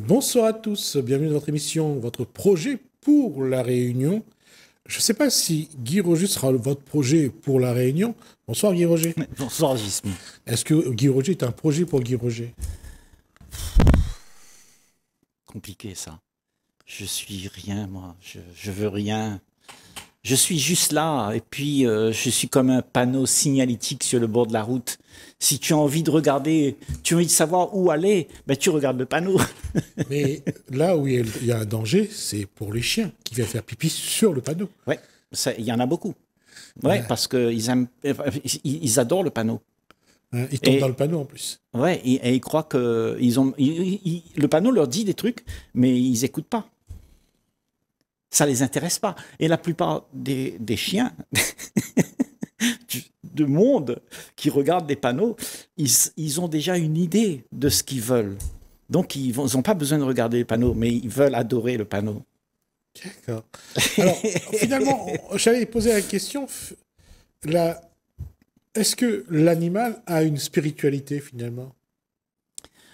Bonsoir à tous, bienvenue dans votre émission, votre projet pour la Réunion. Je ne sais pas si Guy Roger sera votre projet pour la Réunion. Bonsoir Guy Roger. Bonsoir Gismi. Est-ce que Guy Roger est un projet pour Guy Roger? Compliqué ça. Je suis rien, moi. Je veux rien. Je suis juste là, et puis je suis comme un panneau signalétique sur le bord de la route. Si tu as envie de regarder, tu as envie de savoir où aller, ben tu regardes le panneau. Mais là où il y a un danger, c'est pour les chiens qui viennent faire pipi sur le panneau. Ouais, il y en a beaucoup. Ouais, parce qu'ils aiment, ils adorent le panneau. Hein, ils tombent dans le panneau en plus. Ouais, et ils croient que le panneau leur dit des trucs, mais ils écoutent pas. Ça les intéresse pas. Et la plupart des chiens du monde qui regardent des panneaux, ils ont déjà une idée de ce qu'ils veulent. Donc, ils n'ont pas besoin de regarder les panneaux, mais ils veulent adorer le panneau. D'accord. Alors, finalement, j'avais posé la question, est-ce que l'animal a une spiritualité finalement?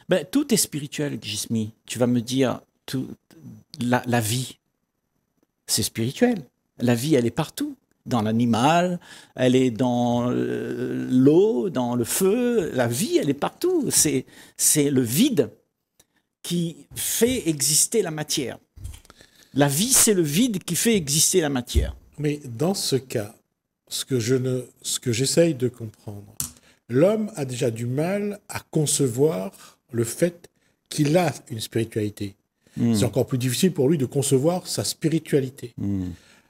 Ben, tout est spirituel, Gismi. Tu vas me dire, la vie, c'est spirituel. La vie, elle est partout. Dans l'animal, elle est dans l'eau, dans le feu. La vie, elle est partout. C'est le vide qui fait exister la matière. La vie, c'est le vide qui fait exister la matière. Mais dans ce cas, ce que j'essaye de comprendre, l'homme a déjà du mal à concevoir le fait qu'il a une spiritualité. C'est encore plus difficile pour lui de concevoir sa spiritualité.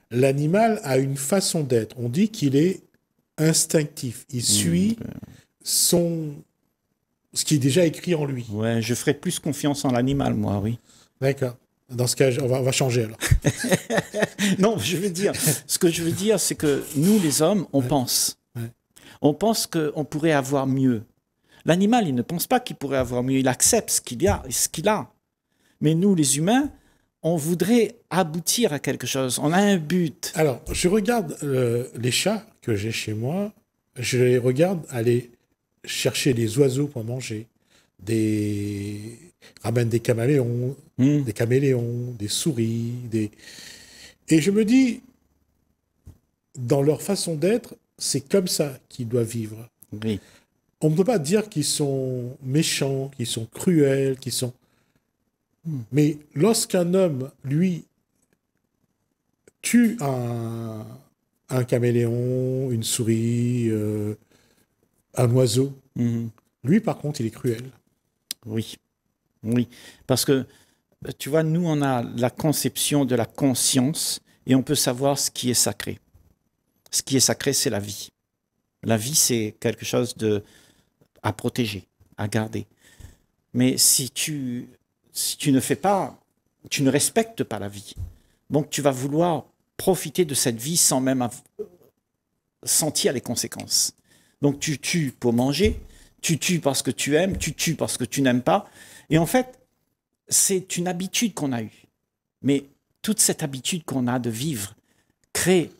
L'animal a une façon d'être. On dit qu'il est instinctif. Il suit ce qui est déjà écrit en lui. Ouais, je ferais plus confiance en l'animal, moi, oui. D'accord. Dans ce cas, on va changer alors. Non, ce que je veux dire, c'est que nous, les hommes, on pense. Ouais. On pense qu'on pourrait avoir mieux. L'animal, il ne pense pas qu'il pourrait avoir mieux. Il accepte ce qu'il a. Mais nous, les humains, on voudrait aboutir à quelque chose. On a un but. Alors, je regarde les chats que j'ai chez moi. Je les regarde aller chercher des oiseaux pour manger, ramènent des caméléons, des souris, Et je me dis, dans leur façon d'être, c'est comme ça qu'ils doivent vivre. Oui. On ne peut pas dire qu'ils sont méchants, qu'ils sont cruels, qu'ils sont... Mais lorsqu'un homme, lui, tue un caméléon, une souris, un oiseau, lui, par contre, il est cruel. Oui, oui. Parce que, tu vois, nous, on a la conception de la conscience et on peut savoir ce qui est sacré. Ce qui est sacré, c'est la vie. La vie, c'est quelque chose à protéger, à garder. Mais si tu ne fais pas, tu ne respectes pas la vie, donc tu vas vouloir profiter de cette vie sans même sentir les conséquences. Donc tu tues pour manger, tu tues parce que tu aimes, tu tues parce que tu n'aimes pas. Et en fait, c'est une habitude qu'on a eue. Mais toute cette habitude qu'on a de vivre crée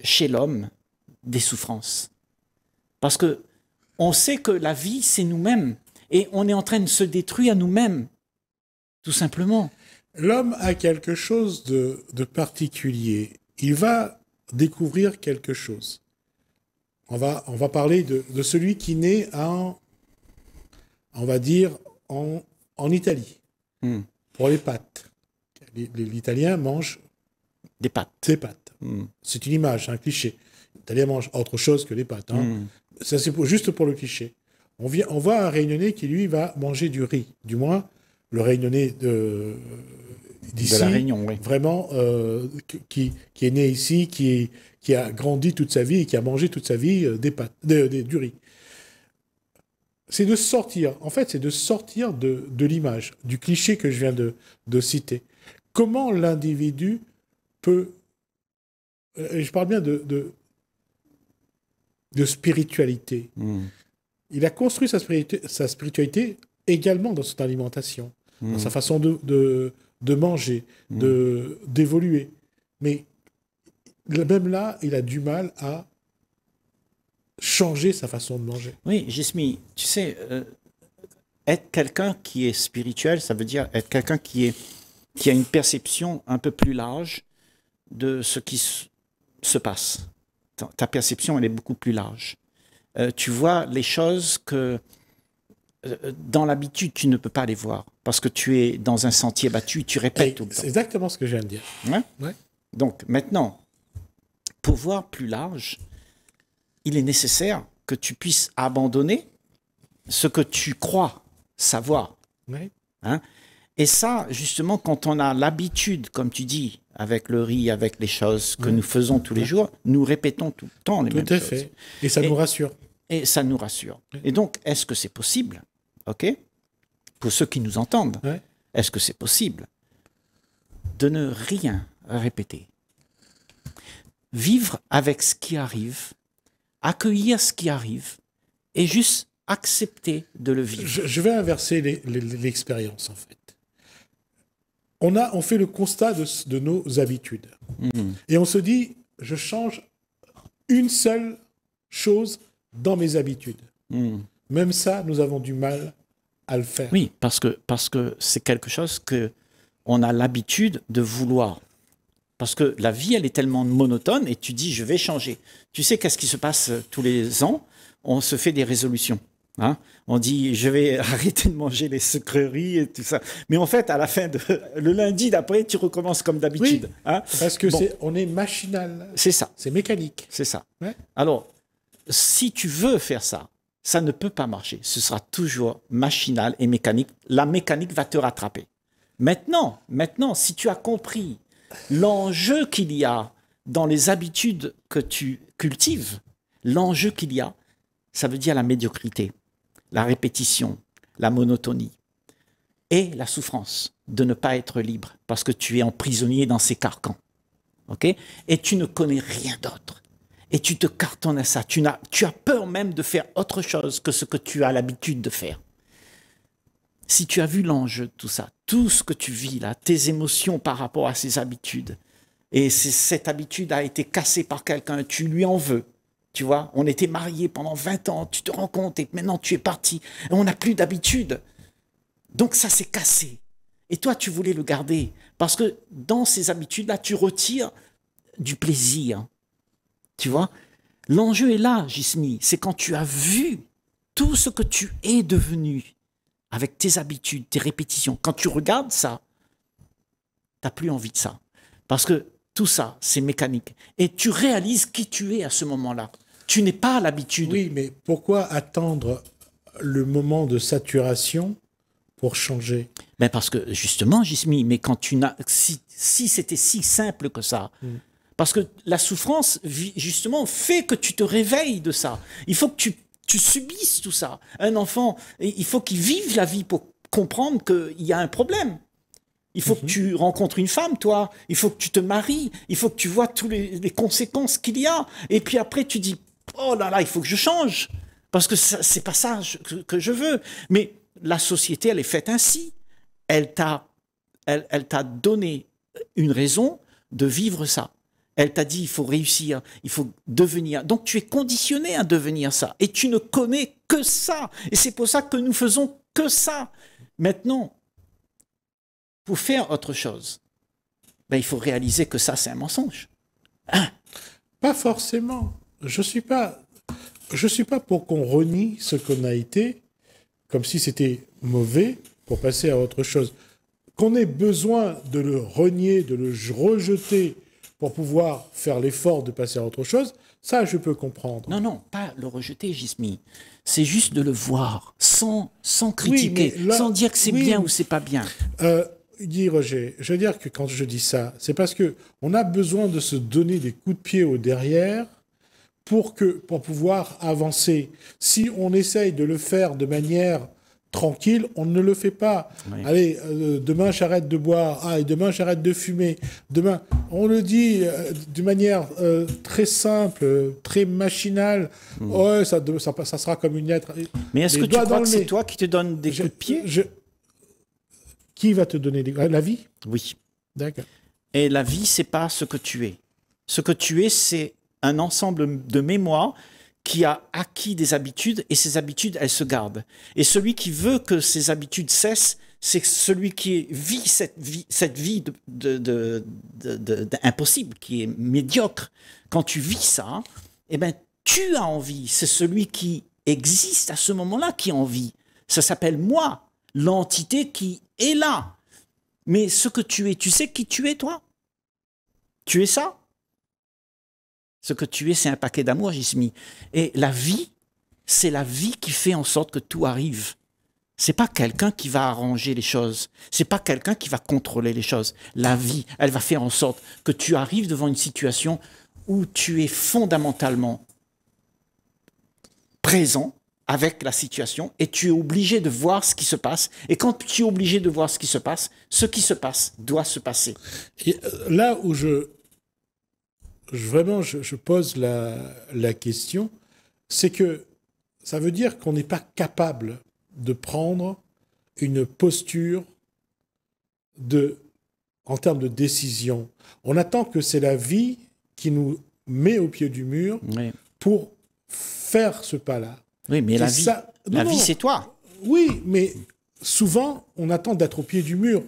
chez l'homme des souffrances. Parce que on sait que la vie, c'est nous-mêmes. Et on est en train de se détruire nous-mêmes, tout simplement. L'homme a quelque chose de particulier. Il va découvrir quelque chose. On va parler de celui qui naît on va dire, en Italie, pour les pâtes. L'Italien mange des pâtes. Des pâtes. C'est une image, un cliché. L'Italien mange autre chose que les pâtes. Ça, c'est juste pour le cliché. On voit un Réunionnais qui, lui, va manger du riz. Du moins, le Réunionnais d'ici, de la Réunion, oui. Vraiment, qui est né ici, qui a grandi toute sa vie et qui a mangé toute sa vie des pâtes, du riz. C'est de sortir, en fait, c'est de sortir de l'image, du cliché que je viens de citer. Comment l'individu peut... je parle bien de spiritualité. Il a construit sa spiritualité également dans son alimentation, dans sa façon de manger, d'évoluer. Mais même là, il a du mal à changer sa façon de manger. Oui, Gismi, tu sais, être quelqu'un qui est spirituel, ça veut dire être quelqu'un qui a une perception un peu plus large de ce qui se passe. Ta perception, elle est beaucoup plus large. Tu vois les choses que dans l'habitude, tu ne peux pas les voir parce que tu es dans un sentier battu, tu répètes tout le temps. C'est exactement ce que je viens de dire. Ouais? Ouais. Donc maintenant, pour voir plus large, il est nécessaire que tu puisses abandonner ce que tu crois savoir. Ouais. Hein? Et ça, justement, quand on a l'habitude, comme tu dis, avec le riz, avec les choses que nous faisons tous les jours, nous répétons tout le temps les mêmes choses. Tout à fait. Et ça nous rassure. Et ça nous rassure. Et donc, est-ce que c'est possible, ok, pour ceux qui nous entendent, est-ce que c'est possible de ne rien répéter? Vivre avec ce qui arrive, accueillir ce qui arrive et juste accepter de le vivre. Je vais inverser l'expérience, en fait. On fait le constat de nos habitudes. Et on se dit, je change une seule chose dans mes habitudes. Même ça, nous avons du mal à le faire. Oui, parce que c'est quelque chose que on a l'habitude de vouloir. Parce que la vie, elle est tellement monotone et tu dis, je vais changer. Tu sais qu'est-ce qui se passe tous les ans? On se fait des résolutions. Hein? On dit, je vais arrêter de manger les sucreries et tout ça. Mais en fait, à la fin, le lundi d'après, tu recommences comme d'habitude. Oui, hein? Parce que on est machinal. C'est ça. C'est mécanique. C'est ça. Ouais. Alors, si tu veux faire ça, ça ne peut pas marcher. Ce sera toujours machinal et mécanique. La mécanique va te rattraper. Maintenant, si tu as compris l'enjeu qu'il y a dans les habitudes que tu cultives, l'enjeu qu'il y a, ça veut dire la médiocrité, la répétition, la monotonie et la souffrance de ne pas être libre parce que tu es emprisonné dans ces carcans. Okay? Et tu ne connais rien d'autre. Et tu te cartonnes à ça. Tu as peur même de faire autre chose que ce que tu as l'habitude de faire. Si tu as vu l'enjeu de tout ça, tout ce que tu vis là, tes émotions par rapport à ces habitudes, et cette habitude a été cassée par quelqu'un, tu lui en veux. Tu vois, on était mariés pendant 20 ans, tu te rends compte, et maintenant tu es parti, et on n'a plus d'habitude. Donc ça s'est cassé. Et toi, tu voulais le garder, parce que dans ces habitudes-là, tu retires du plaisir. Tu vois, l'enjeu est là, Gismi, c'est quand tu as vu tout ce que tu es devenu avec tes habitudes, tes répétitions. Quand tu regardes ça, tu n'as plus envie de ça. Parce que tout ça, c'est mécanique. Et tu réalises qui tu es à ce moment-là. Tu n'es pas à l'habitude. Oui, mais pourquoi attendre le moment de saturation pour changer? Ben parce que, justement, Gismi, mais quand tu n'as... Si c'était si simple que ça... Parce que la souffrance, justement, fait que tu te réveilles de ça. Il faut que tu subisses tout ça. Un enfant, il faut qu'il vive la vie pour comprendre qu'il y a un problème. Il faut que tu rencontres une femme, toi. Il faut que tu te maries. Il faut que tu vois toutes les conséquences qu'il y a. Et puis après, tu dis, oh là là, il faut que je change. Parce que c'est pas ça que je veux. Mais la société, elle est faite ainsi. Elle t'a donné une raison de vivre ça. Elle t'a dit, il faut réussir, il faut devenir. Donc, tu es conditionné à devenir ça. Et tu ne connais que ça. Et c'est pour ça que nous faisons que ça. Maintenant, pour faire autre chose, ben, il faut réaliser que ça, c'est un mensonge. Hein? Pas forcément. Je suis pas pour qu'on renie ce qu'on a été, comme si c'était mauvais, pour passer à autre chose. Qu'on ait besoin de le renier, de le rejeter, pour pouvoir faire l'effort de passer à autre chose, ça, je peux comprendre. Non, pas le rejeter, Gismi. C'est juste de le voir, sans critiquer, sans dire que c'est bien ou c'est pas bien. Guy Roger, je veux dire que quand je dis ça, c'est parce qu'on a besoin de se donner des coups de pied au derrière pour pouvoir avancer. Si on essaye de le faire de manière tranquille, on ne le fait pas. Oui. Allez, demain j'arrête de boire, et demain j'arrête de fumer. Demain, on le dit de manière très simple, très machinale. Ouais, ça sera comme une lettre. Mais est-ce que tu crois que c'est toi qui te donnes des coups de pied? Qui va te donner la vie? Oui. D'accord. Et la vie, c'est pas ce que tu es. Ce que tu es, c'est un ensemble de mémoires qui a acquis des habitudes et ces habitudes, elles se gardent. Et celui qui veut que ces habitudes cessent, c'est celui qui vit cette vie impossible, qui est médiocre. Quand tu vis ça, eh ben, tu as envie. C'est celui qui existe à ce moment-là qui a envie. Ça s'appelle moi, l'entité qui est là. Mais ce que tu es, tu sais qui tu es, toi? Tu es ça? Ce que tu es, c'est un paquet d'amour, Jismi. Et la vie, c'est la vie qui fait en sorte que tout arrive. C'est pas quelqu'un qui va arranger les choses. C'est pas quelqu'un qui va contrôler les choses. La vie, elle va faire en sorte que tu arrives devant une situation où tu es fondamentalement présent avec la situation et tu es obligé de voir ce qui se passe. Et quand tu es obligé de voir ce qui se passe doit se passer. Et là où vraiment je pose la question, c'est que ça veut dire qu'on n'est pas capable de prendre une posture en termes de décision. On attend que c'est la vie qui nous met au pied du mur pour faire ce pas-là. Oui, mais la vie, c'est toi. Oui, mais souvent, on attend d'être au pied du mur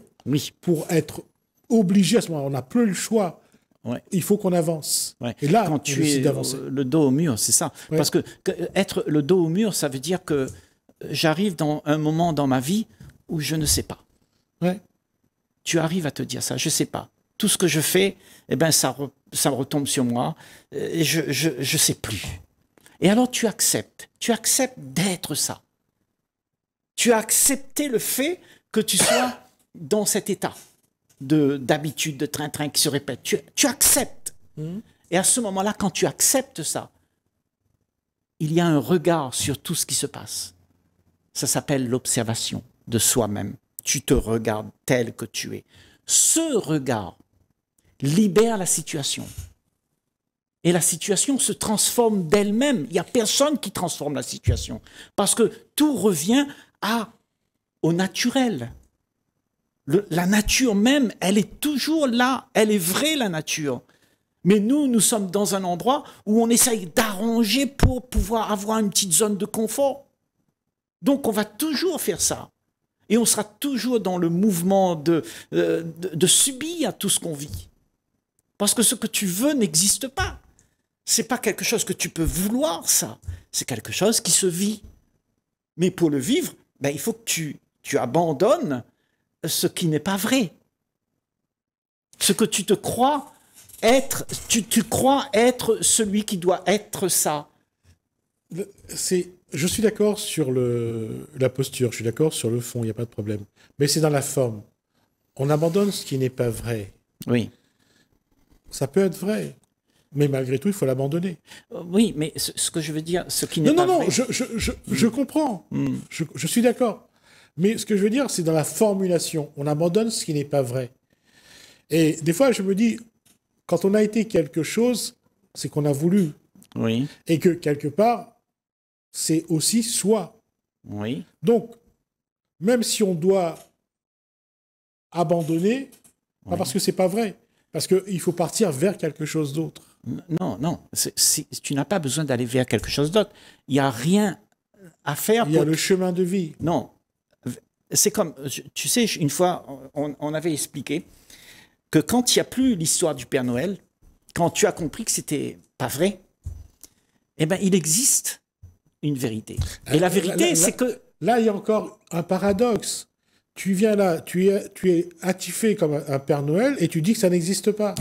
pour être obligé à ce moment-là. On n'a plus le choix. Ouais. Il faut qu'on avance. Ouais. Et là, quand tu es le dos au mur, c'est ça. Ouais. Parce que être le dos au mur, ça veut dire que j'arrive dans un moment dans ma vie où je ne sais pas. Ouais. Tu arrives à te dire ça, je ne sais pas. Tout ce que je fais, eh ben, ça retombe sur moi et je ne sais plus. Et alors tu acceptes d'être ça. Tu as accepté le fait que tu sois dans cet état d'habitude, de train-train qui se répète. Tu acceptes. Et à ce moment-là, quand tu acceptes ça, il y a un regard sur tout ce qui se passe. Ça s'appelle l'observation de soi-même. Tu te regardes tel que tu es. Ce regard libère la situation. Et la situation se transforme d'elle-même. Il n'y a personne qui transforme la situation. Parce que tout revient au naturel. La nature même, elle est toujours là. Elle est vraie, la nature. Mais nous sommes dans un endroit où on essaye d'arranger pour pouvoir avoir une petite zone de confort. Donc, on va toujours faire ça. Et on sera toujours dans le mouvement de subir tout ce qu'on vit. Parce que ce que tu veux n'existe pas. Ce n'est pas quelque chose que tu peux vouloir, ça. C'est quelque chose qui se vit. Mais pour le vivre, ben, il faut que tu abandonnes ce qui n'est pas vrai. Ce que tu te crois être, tu crois être celui qui doit être ça. Je suis d'accord sur la posture, je suis d'accord sur le fond, il n'y a pas de problème. Mais c'est dans la forme. On abandonne ce qui n'est pas vrai. Oui. Ça peut être vrai, mais malgré tout, il faut l'abandonner. Oui, mais ce que je veux dire, ce qui n'est pas vrai... Non, je comprends. Je suis d'accord. Mais ce que je veux dire, c'est dans la formulation. On abandonne ce qui n'est pas vrai. Et des fois, je me dis, quand on a été quelque chose, c'est qu'on a voulu. Oui. Et que, quelque part, c'est aussi soi. Oui. Donc, même si on doit abandonner, pas parce que c'est pas vrai, parce qu'il faut partir vers quelque chose d'autre. Non. Tu n'as pas besoin d'aller vers quelque chose d'autre. Il n'y a rien à faire. Il y a le chemin de vie. Non. C'est comme, tu sais, une fois, on avait expliqué que quand il n'y a plus l'histoire du Père Noël, quand tu as compris que c'était pas vrai, eh ben, il existe une vérité. Et la vérité, c'est que... Là, il y a encore un paradoxe. Tu viens là, tu es attifé comme un Père Noël et tu dis que ça n'existe pas.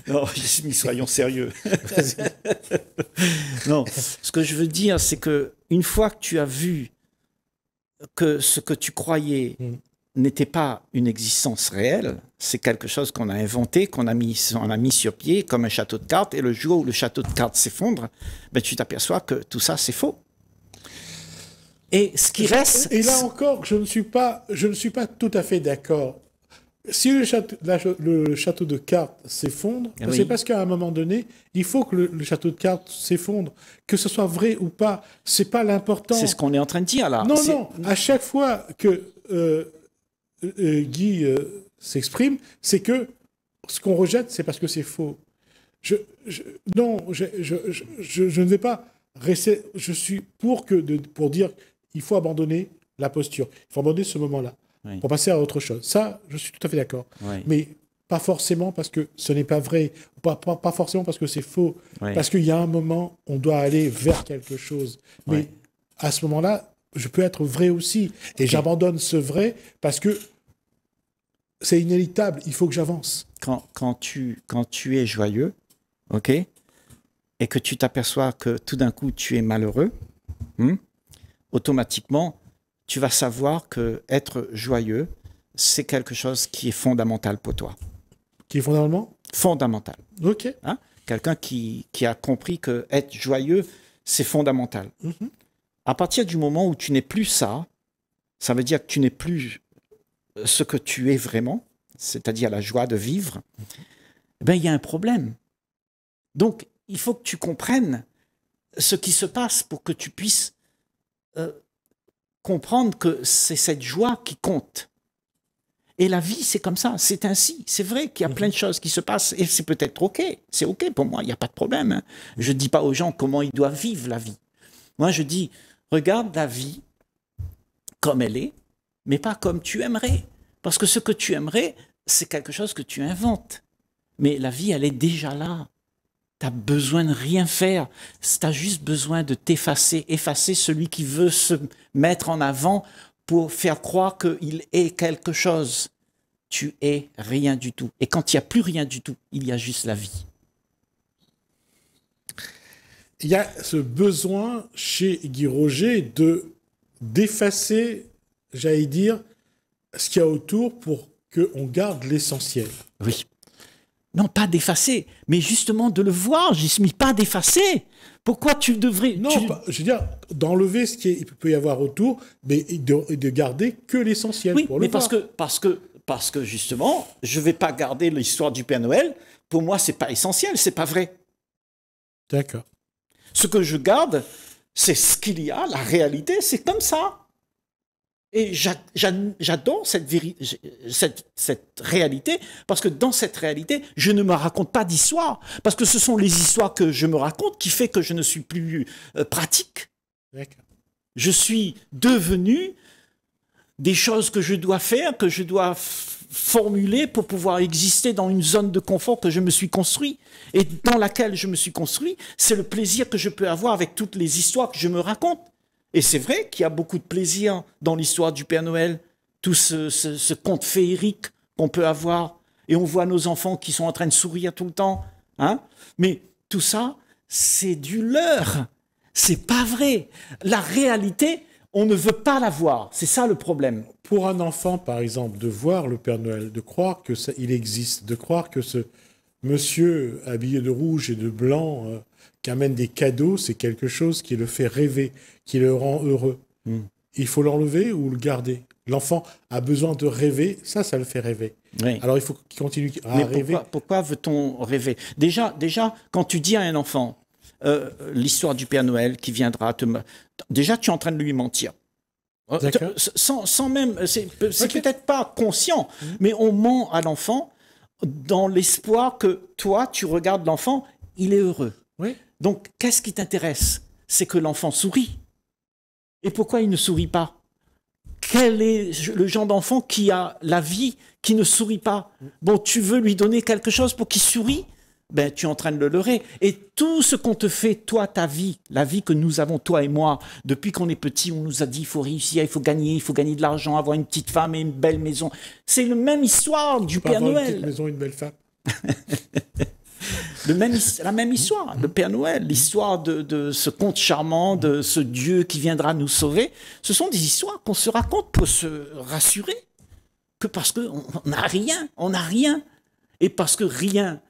Non, soyons sérieux. Non, ce que je veux dire, c'est que une fois que tu as vu que ce que tu croyais n'était pas une existence réelle, c'est quelque chose qu'on a inventé, qu'on a mis sur pied comme un château de cartes, et le jour où le château de cartes s'effondre, ben, tu t'aperçois que tout ça, c'est faux. Et ce qui reste... Et là encore, je ne suis pas tout à fait d'accord. Si le château de cartes s'effondre, c'est parce qu'à un moment donné, il faut que le château de cartes s'effondre. Que ce soit vrai ou pas, c'est pas l'important. C'est ce qu'on est en train de dire là. Non. À chaque fois que Guy s'exprime, c'est que ce qu'on rejette, c'est parce que c'est faux. je, je- non, je ne vais pas rester. Je suis pour dire il faut abandonner la posture. Il faut abandonner ce moment-là Oui. pour passer à autre chose. Ça, je suis tout à fait d'accord. Oui. Mais pas forcément parce que ce n'est pas vrai, pas forcément parce que c'est faux, Oui. parce qu'il y a un moment, on doit aller vers quelque chose. Mais Oui. à ce moment-là, je peux être vrai aussi. Et j'abandonne ce vrai parce que c'est inéluctable, il faut que j'avance. Quand tu es joyeux, ok, et que tu t'aperçois que tout d'un coup tu es malheureux, automatiquement, tu vas savoir que être joyeux, c'est quelque chose qui est fondamental pour toi. Qui est fondamentalement. Fondamental. Ok. Hein? Quelqu'un qui a compris que être joyeux, c'est fondamental. Mhm. À partir du moment où tu n'es plus ça, ça veut dire que tu n'es plus ce que tu es vraiment, c'est-à-dire la joie de vivre, ben, il y a un problème. Donc, il faut que tu comprennes ce qui se passe pour que tu puisses comprendre que c'est cette joie qui compte. Et la vie, c'est comme ça, c'est ainsi. C'est vrai qu'il y a plein de choses qui se passent et c'est peut-être OK. C'est OK pour moi, il n'y a pas de problème. Hein. Je ne dis pas aux gens comment ils doivent vivre la vie. Moi, je dis, regarde la vie comme elle est, mais pas comme tu aimerais. Parce que ce que tu aimerais, c'est quelque chose que tu inventes. Mais la vie, elle est déjà là. Tu n'as besoin de rien faire. Tu as juste besoin de t'effacer, effacer celui qui veut se mettre en avant pour faire croire qu'il est quelque chose. Tu es rien du tout. Et quand il n'y a plus rien du tout, il y a juste la vie. Il y a ce besoin chez Guy Roger d'effacer, j'allais dire, ce qu'il y a autour pour qu'on garde l'essentiel. Oui. Non, pas d'effacer, mais justement de le voir, Gismi, pas d'effacer. Pourquoi tu devrais... Non, je veux dire, d'enlever ce qu'il peut y avoir autour, mais de garder que l'essentiel. Oui, pour mais le voir. parce que justement, je ne vais pas garder l'histoire du Père Noël. Pour moi, ce n'est pas essentiel, ce n'est pas vrai. D'accord. Ce que je garde, c'est ce qu'il y a, la réalité, c'est comme ça. Et j'adore cette réalité, parce que dans cette réalité, je ne me raconte pas d'histoire, parce que ce sont les histoires que je me raconte qui fait que je ne suis plus pratique. D'accord. Je suis devenu des choses que je dois faire, que je dois formuler pour pouvoir exister dans une zone de confort que je me suis construit. Et dans laquelle je me suis construit, c'est le plaisir que je peux avoir avec toutes les histoires que je me raconte. Et c'est vrai qu'il y a beaucoup de plaisir dans l'histoire du Père Noël, tout ce conte féerique qu'on peut avoir. Et on voit nos enfants qui sont en train de sourire tout le temps. Hein? Mais tout ça, c'est du leurre. C'est pas vrai. La réalité, on ne veut pas la voir. C'est ça le problème. Pour un enfant, par exemple, de voir le Père Noël, de croire que il existe, de croire que ce monsieur habillé de rouge et de blanc qui amène des cadeaux, c'est quelque chose qui le fait rêver, qui le rend heureux. Il faut l'enlever ou le garder. L'enfant a besoin de rêver, ça le fait rêver. Oui. Alors il faut qu'il continue à Mais rêver. pourquoi veut-on rêver? Déjà, quand tu dis à un enfant l'histoire du Père Noël qui viendra déjà, tu es en train de lui mentir. Sans même... C'est peut-être pas conscient, mais on ment à l'enfant dans l'espoir que toi, tu regardes l'enfant, il est heureux. Oui. Donc, qu'est-ce qui t'intéresse? C'est que l'enfant sourit. Et pourquoi il ne sourit pas? Quel est le genre d'enfant qui a la vie, qui ne sourit pas? Bon, tu veux lui donner quelque chose pour qu'il sourie? Ben, tu es en train de le leurrer. Et tout ce qu'on te fait, toi, ta vie, la vie que nous avons, toi et moi, depuis qu'on est petit, on nous a dit il faut réussir, il faut gagner de l'argent, avoir une petite femme et une belle maison. C'est la même histoire du Père Noël. Une petite maison, une belle femme. La même histoire, le Père Noël, l'histoire de ce conte charmant, de ce Dieu qui viendra nous sauver. Ce sont des histoires qu'on se raconte pour se rassurer, que parce qu'on n'a rien. Et parce que rien,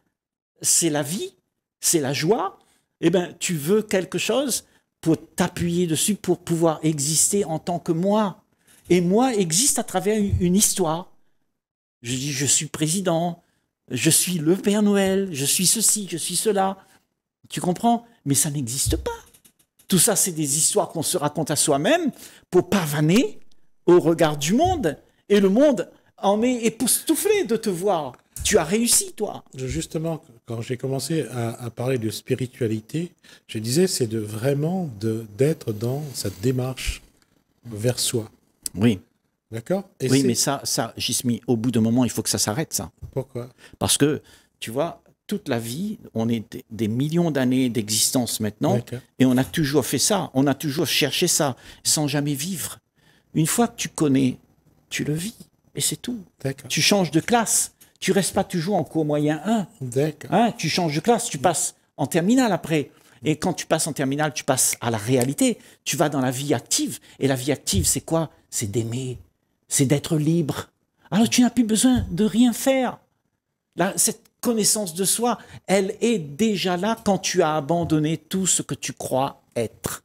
c'est la vie, c'est la joie, eh ben, tu veux quelque chose pour t'appuyer dessus, pour pouvoir exister en tant que moi. Et moi existe à travers une histoire. Je dis, je suis président, je suis le Père Noël, je suis ceci, je suis cela. Tu comprends? Mais ça n'existe pas. Tout ça, c'est des histoires qu'on se raconte à soi-même pour pavaner au regard du monde. Et le monde en est époustouflé de te voir. Tu as réussi, toi. Justement, quand j'ai commencé à parler de spiritualité, je disais, c'est d'être dans cette démarche vers soi. Oui. D'accord? Oui, mais ça, Gismi, au bout d'un moment, il faut que ça s'arrête, ça. Pourquoi? Parce que, tu vois, toute la vie, on est des millions d'années d'existence maintenant, et on a toujours fait ça, on a toujours cherché ça, sans jamais vivre. Une fois que tu connais, tu le vis, et c'est tout. Tu changes de classe, tu restes pas toujours en cours moyen 1. Hein, tu changes de classe, tu passes en terminale après. Et quand tu passes en terminale, tu passes à la réalité, tu vas dans la vie active. Et la vie active, c'est quoi? C'est d'aimer, c'est d'être libre. Alors tu n'as plus besoin de rien faire. Là, cette connaissance de soi, elle est déjà là quand tu as abandonné tout ce que tu crois être.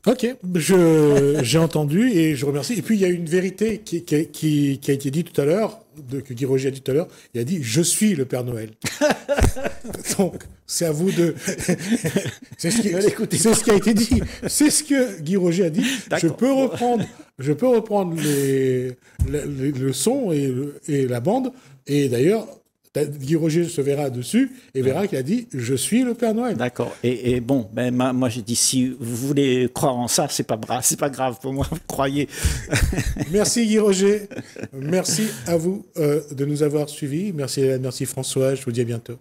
Ok, j'ai entendu et je remercie. Et puis il y a une vérité qui a été dite tout à l'heure, que Guy Roger a dit tout à l'heure. Il a dit « Je suis le Père Noël ». Donc c'est à vous de... c'est ce qui a été dit. C'est ce que Guy Roger a dit. Je peux reprendre le son et la bande. Et d'ailleurs, Guy Roger se verra dessus et verra qu'il a dit « Je suis le Père Noël ». D'accord. Et bon, ben, moi j'ai dit, si vous voulez croire en ça, c'est pas grave pour moi, vous croyez. Merci Guy Roger. Merci à vous de nous avoir suivis. Merci Hélène, merci François. Je vous dis à bientôt.